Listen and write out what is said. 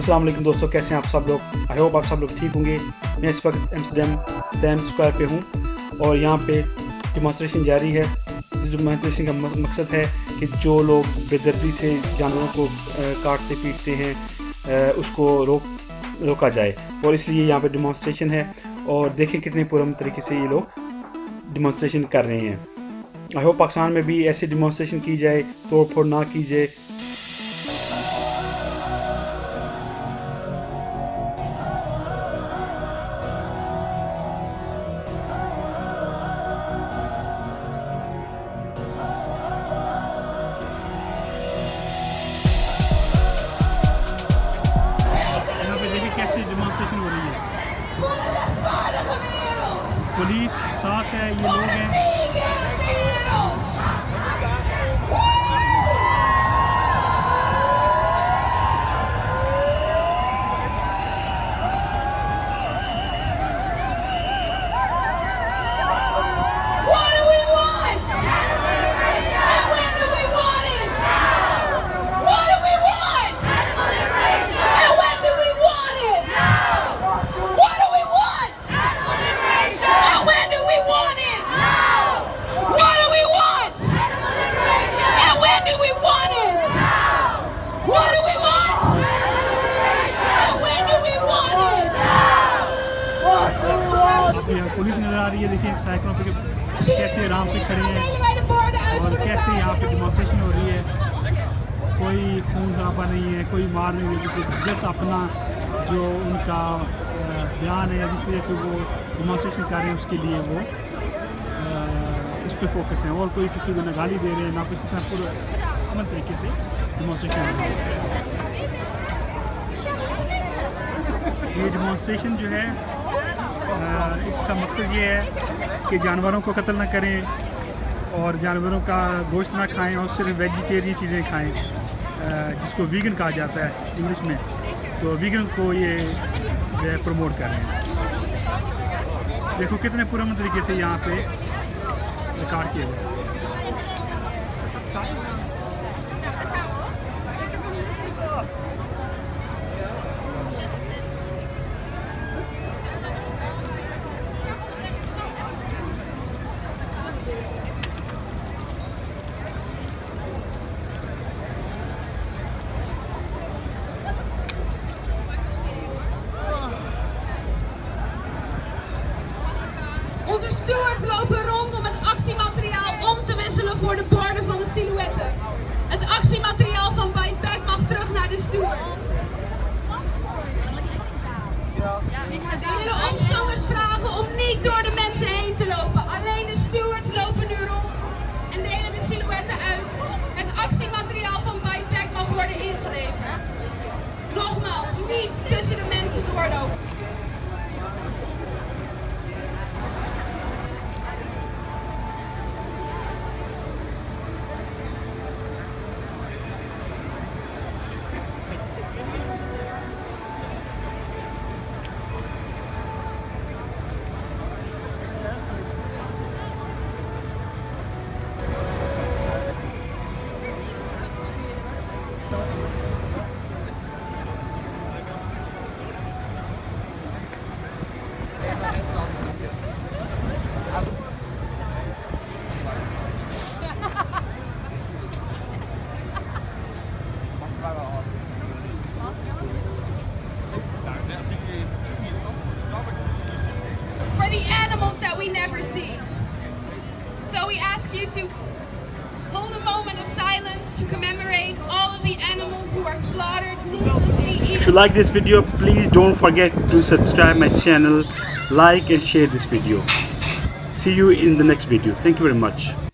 अस्सलाम वालेकुम दोस्तों, कैसे हैं आप सब लोग। आई होप आप सब लोग ठीक होंगे। मैं इस वक्त एम्स्टर्डम टाइम्स स्क्वायर पे हूँ और यहाँ पे डिमॉन्स्ट्रेशन जारी है। इस डिमॉन्स्ट्रेशन का मकसद है कि जो लोग बेदर्दी से जानवरों को काटते पीटते हैं उसको रोका जाए, और इसलिए यहाँ पे डिमॉन्स्ट्रेशन है। और देखें कितने पुरअमन तरीके से ये लोग डिमॉन्स्ट्रेशन कर रहे हैं। आई होप पाकिस्तान में भी ऐसे डिमॉन्स्ट्रेशन की जाए, तोड़ फोड़ ना की जाए। कैसी डिमॉन्स्ट्रेशन हो रही है, पुलिस साथ है, ये लोग हैं। पुलिस नज़र आ रही है, देखिए साइकिलों पे कैसे आराम से खड़े हैं और कैसे यहाँ पे डिमॉन्स्ट्रेशन हो रही है। कोई खून खराबा नहीं है, कोई मार नहीं है, जस्ट अपना जो उनका बयान है जिस वजह से वो डिमॉन्स्ट्रेशन कर रहे हैं उसके लिए वो उस पर फोकस है। और कोई किसी को ना गाली दे रहे हैं ना कुछ, पूरा अमन तरीके से डिमॉन्स्ट्रेशन हो रही है। ये डिमॉन्स्ट्रेशन जो है इसका मकसद ये है कि जानवरों को कत्ल ना करें और जानवरों का गोश्त ना खाएं और सिर्फ वेजिटेरियन चीज़ें खाएं, जिसको वीगन कहा जाता है इंग्लिश में। तो वीगन को ये प्रमोट कर रहे हैं। देखो कितने पुरअमन तरीके से यहाँ पे रिकॉर्ड किए गए। Onze stewards lopen rond om het actiemateriaal om te wisselen voor de borden van de silhouetten. Het actiemateriaal van Bite Back mag terug naar de stewards. We willen omstanders vragen om niet door de mensen heen te lopen. Alleen de stewards lopen nu rond en delen de silhouetten uit. Het actiemateriaal van Bite Back mag worden ingeleverd. Nogmaals, niet tussen de mensen doorlopen. For the animals that we never see. So we ask you to hold a moment of silence to commemorate all of the animals who are slaughtered needlessly. If you like this video, please don't forget to subscribe my channel, like and share this video. See you in the next video. Thank you very much.